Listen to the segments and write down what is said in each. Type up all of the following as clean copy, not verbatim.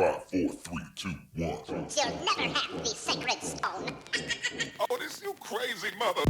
5, 4, 3, 2, 1. You'll never have the sacred stone. Otis, you crazy mother.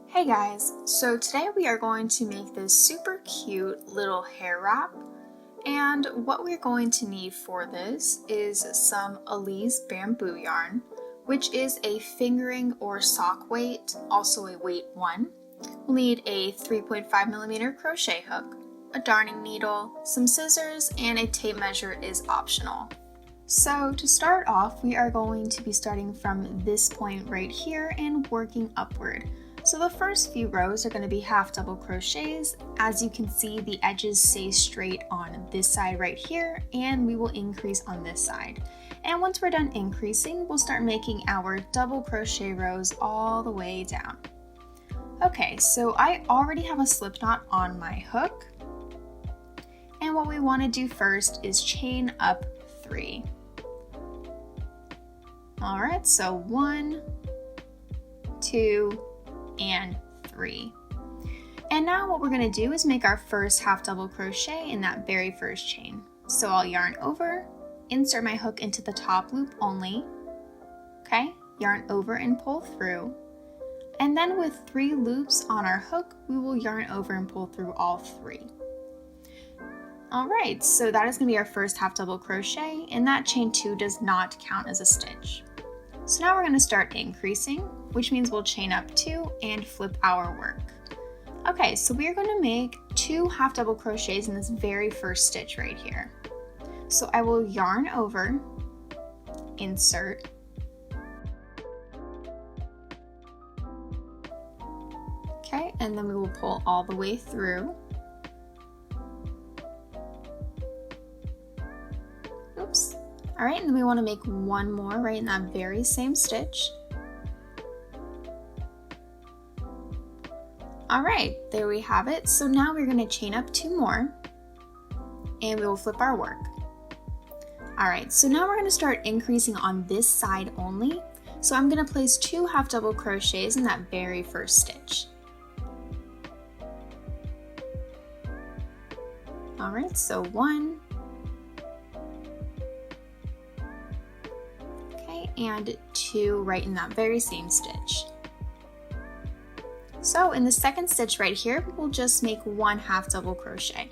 Hey guys, so today we are going to make this super cute little hair wrap, and what we're going to need for this is some Elise bamboo yarn, which is a fingering or sock weight, also a weight 1. We'll need a 3.5mm crochet hook, a darning needle, some scissors, and a tape measure is optional. So to start off, we are going to be starting from this point right here and working upward. So the first few rows are going to be half double crochets. As you can see, the edges stay straight on this side right here, and we will increase on this side. And once we're done increasing, we'll start making our double crochet rows all the way down. Okay, so I already have a slip knot on my hook. And what we want to do first is chain up 3. All right, so 1, 2, and 3. And now what we're going to do is make our first half double crochet in that very first chain. So I'll yarn over, insert my hook into the top loop only, okay, yarn over and pull through, and then with 3 loops on our hook, we will yarn over and pull through all 3. Alright, so that is going to be our first half double crochet, and that chain 2 does not count as a stitch. So now we're going to start increasing, which means we'll chain up 2 and flip our work. Okay, so we are going to make 2 half double crochets in this very first stitch right here. So I will yarn over, insert, okay, and then we will pull all the way through. Oops. All right, and then we want to make 1 more right in that very same stitch. All right, there we have it. So now we're going to chain up 2 more, and we will flip our work. All right, so now we're going to start increasing on this side only. So I'm going to place 2 half double crochets in that very first stitch. All right, so 1, and 2 right in that very same stitch. So in the second stitch right here, we'll just make 1 half double crochet.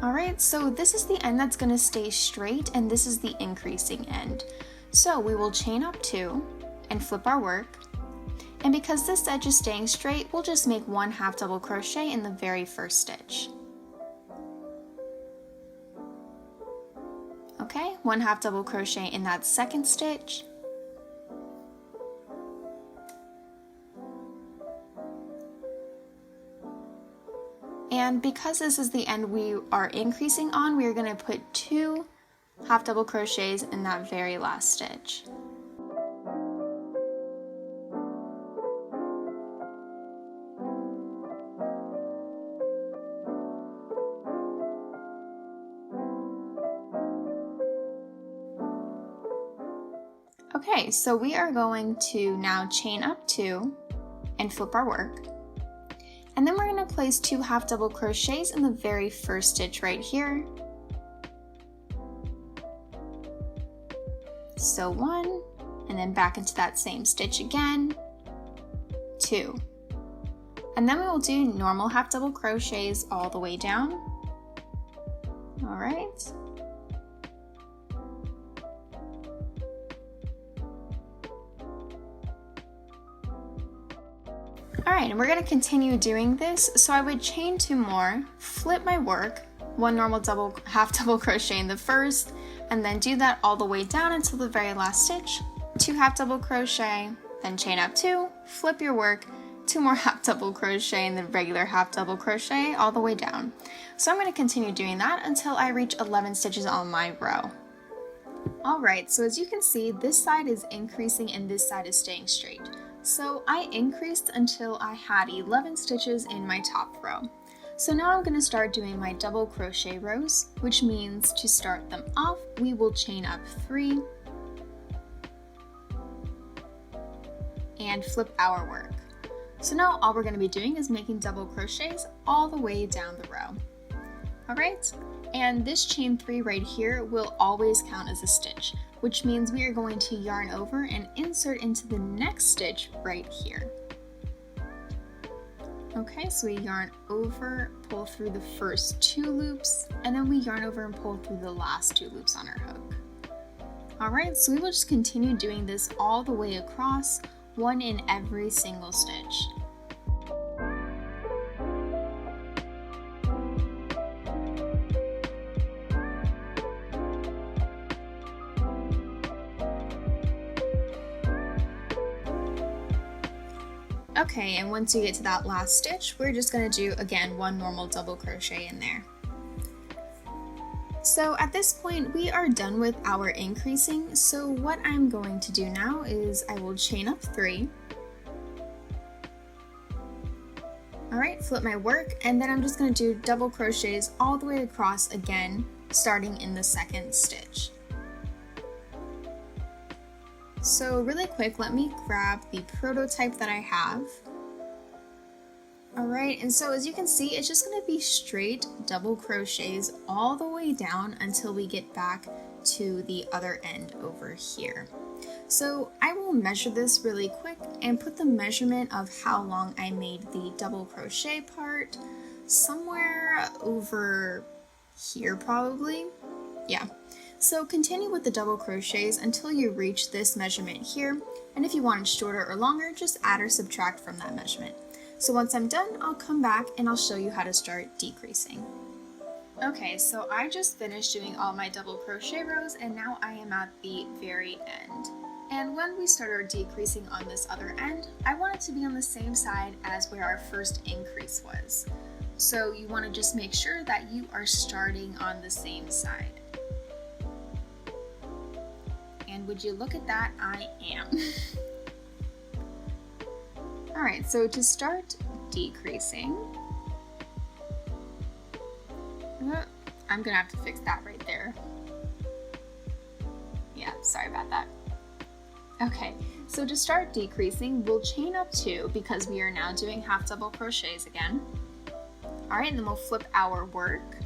Alright, so this is the end that's going to stay straight, and this is the increasing end. So we will chain up 2 and flip our work. And because this edge is staying straight, we'll just make 1 half double crochet in the very first stitch. Okay, 1 half double crochet in that second stitch. And because this is the end we are increasing on, we are going to put 2 half double crochets in that very last stitch. Okay, so we are going to now chain up 2 and flip our work. And then we're going to place 2 half double crochets in the very first stitch right here. So 1, and then back into that same stitch again, 2. And then we will do normal half double crochets all the way down. All right. Alright, and we're going to continue doing this, so I would chain 2 more, flip my work, 1 normal half double crochet in the first, and then do that all the way down until the very last stitch, 2 half double crochet, then chain up 2, flip your work, 2 more half double crochet in the regular half double crochet all the way down. So I'm going to continue doing that until I reach 11 stitches on my row. Alright, so as you can see, this side is increasing and this side is staying straight. So I increased until I had 11 stitches in my top row. So now I'm going to start doing my double crochet rows, which means to start them off, we will chain up 3 and flip our work. So now all we're going to be doing is making double crochets all the way down the row. Alright, and this chain 3 right here will always count as a stitch, which means we are going to yarn over and insert into the next stitch right here. Okay, so we yarn over, pull through the first 2 loops, and then we yarn over and pull through the last 2 loops on our hook. Alright, so we will just continue doing this all the way across, 1 in every single stitch. Okay, and once you get to that last stitch, we're just going to do, again, 1 normal double crochet in there. So at this point, we are done with our increasing, so what I'm going to do now is I will chain up 3. Alright, flip my work, and then I'm just going to do double crochets all the way across again, starting in the second stitch. So really quick, let me grab the prototype that I have. Alright, and so as you can see, it's just going to be straight double crochets all the way down until we get back to the other end over here. So I will measure this really quick and put the measurement of how long I made the double crochet part somewhere over here probably. Yeah. So continue with the double crochets until you reach this measurement here, and if you want it shorter or longer, just add or subtract from that measurement. So once I'm done, I'll come back and I'll show you how to start decreasing. Okay, so I just finished doing all my double crochet rows and now I am at the very end. And when we start our decreasing on this other end, I want it to be on the same side as where our first increase was. So you want to just make sure that you are starting on the same side. And would you look at that, I am. Alright, so to start decreasing, I'm gonna have to fix that right there. Yeah, sorry about that. Okay, so to start decreasing, we'll chain up 2 because we are now doing half double crochets again. Alright, and then we'll flip our work.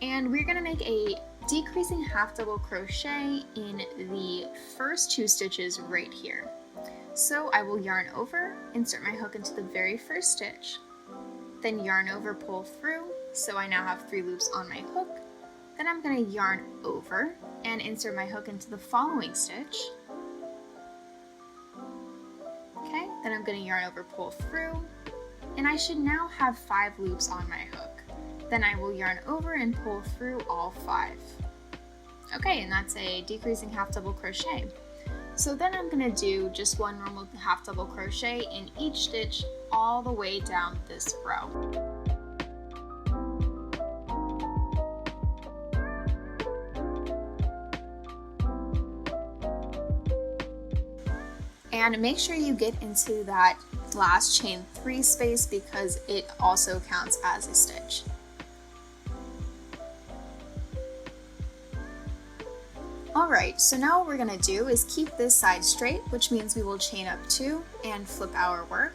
And we're gonna make a decreasing half double crochet in the first 2 stitches right here. So I will yarn over, insert my hook into the very first stitch, then yarn over, pull through, so I now have 3 loops on my hook. Then I'm going to yarn over and insert my hook into the following stitch. Okay, then I'm going to yarn over, pull through, and I should now have 5 loops on my hook. Then I will yarn over and pull through all 5. Okay, and that's a decreasing half double crochet. So then I'm going to do just 1 normal half double crochet in each stitch all the way down this row. And make sure you get into that last chain 3 space because it also counts as a stitch. Alright, so now what we're going to do is keep this side straight, which means we will chain up 2 and flip our work.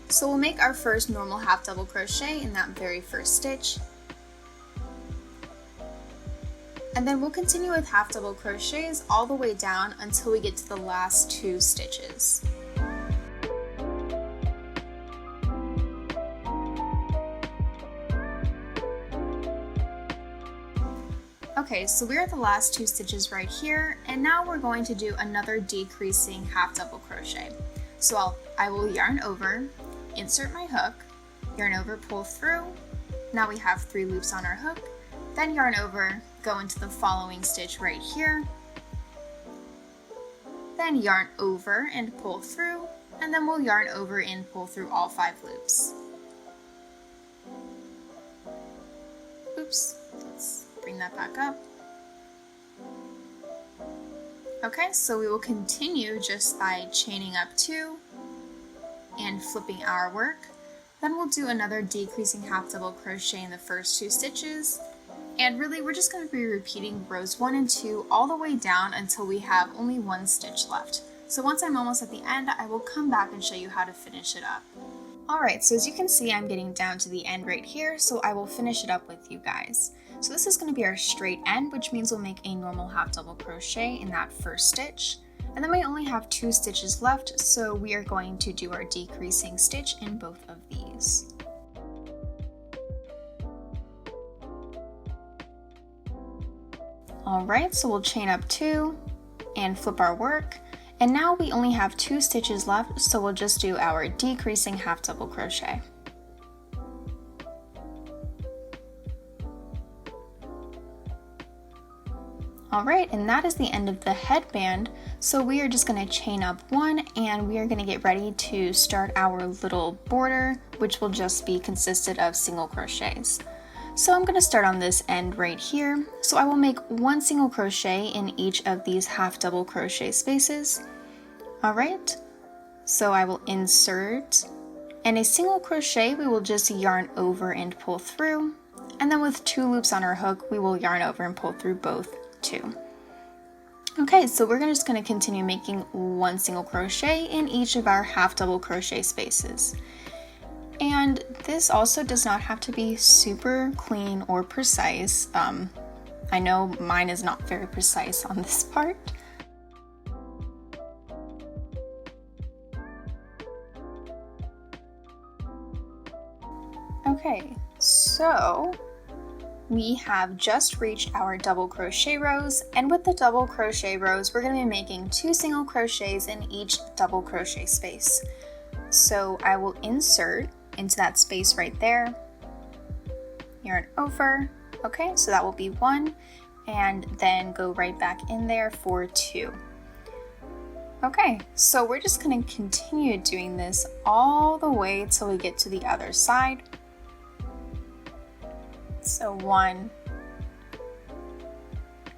So we'll make our first normal half double crochet in that very first stitch. And then we'll continue with half double crochets all the way down until we get to the last 2 stitches. Okay, so we're at the last 2 stitches right here, and now we're going to do another decreasing half double crochet. So I will yarn over, insert my hook, yarn over, pull through. Now we have 3 loops on our hook, then yarn over, go into the following stitch right here, then yarn over and pull through, and then we'll yarn over and pull through all 5 loops. Oops, let's bring that back up. Okay, so we will continue just by chaining up 2 and flipping our work. Then we'll do another decreasing half double crochet in the first 2 stitches. And really, we're just going to be repeating rows 1 and 2 all the way down until we have only 1 stitch left. So once I'm almost at the end, I will come back and show you how to finish it up. Alright, so as you can see, I'm getting down to the end right here, so I will finish it up with you guys. So this is going to be our straight end, which means we'll make a normal half double crochet in that first stitch. And then we only have 2 stitches left, so we are going to do our decreasing stitch in both of these. Alright, so we'll chain up 2 and flip our work. And now we only have 2 stitches left, so we'll just do our decreasing half double crochet. Alright, and that is the end of the headband, so we are just going to chain up 1 and we are going to get ready to start our little border, which will just be consisted of single crochets. So I'm going to start on this end right here. So I will make 1 single crochet in each of these half double crochet spaces. Alright, so I will insert, and a single crochet we will just yarn over and pull through, and then with 2 loops on our hook we will yarn over and pull through both 2. Okay, so we're just going to continue making 1 single crochet in each of our half double crochet spaces. And this also does not have to be super clean or precise. I know mine is not very precise on this part. Okay, so we have just reached our double crochet rows, and with the double crochet rows we're going to be making 2 single crochets in each double crochet space. So I will insert into that space right there, yarn over, okay, so that will be 1, and then go right back in there for 2. Okay, so we're just going to continue doing this all the way till we get to the other side. So 1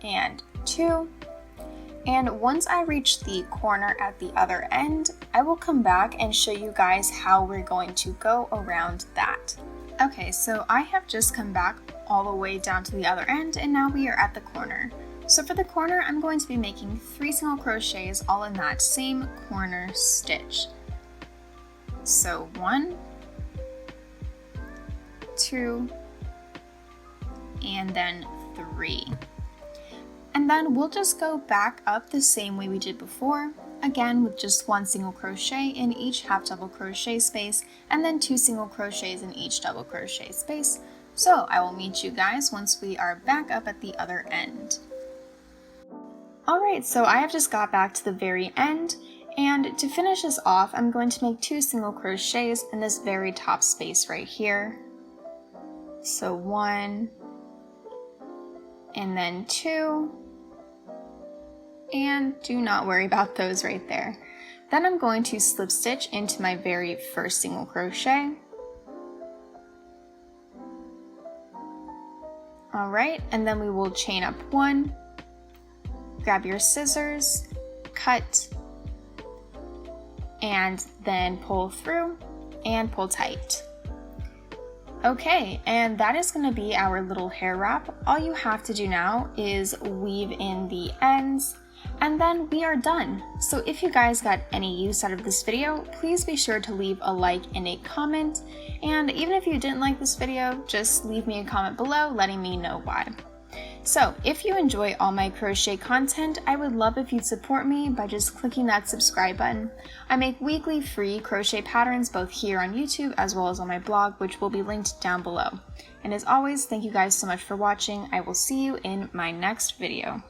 and 2, and once I reach the corner at the other end, I will come back and show you guys how we're going to go around that. Okay, so I have just come back all the way down to the other end, and now we are at the corner. So for the corner, I'm going to be making 3 single crochets all in that same corner stitch. So 1, 2, and then 3. And then we'll just go back up the same way we did before, again with just 1 single crochet in each half double crochet space, and then 2 single crochets in each double crochet space. So I will meet you guys once we are back up at the other end. Alright, so I have just got back to the very end, and to finish this off, I'm going to make 2 single crochets in this very top space right here. So 1, and then 2, and do not worry about those right there. Then I'm going to slip stitch into my very first single crochet. Alright, and then we will chain up 1, grab your scissors, cut, and then pull through and pull tight. Okay, and that is going to be our little hair wrap. All you have to do now is weave in the ends And then we are done. So if you guys got any use out of this video, please be sure to leave a like and a comment. And even if you didn't like this video, just leave me a comment below letting me know why. So if you enjoy all my crochet content, I would love if you'd support me by just clicking that subscribe button. I make weekly free crochet patterns both here on YouTube as well as on my blog, which will be linked down below. And as always, thank you guys so much for watching. I will see you in my next video.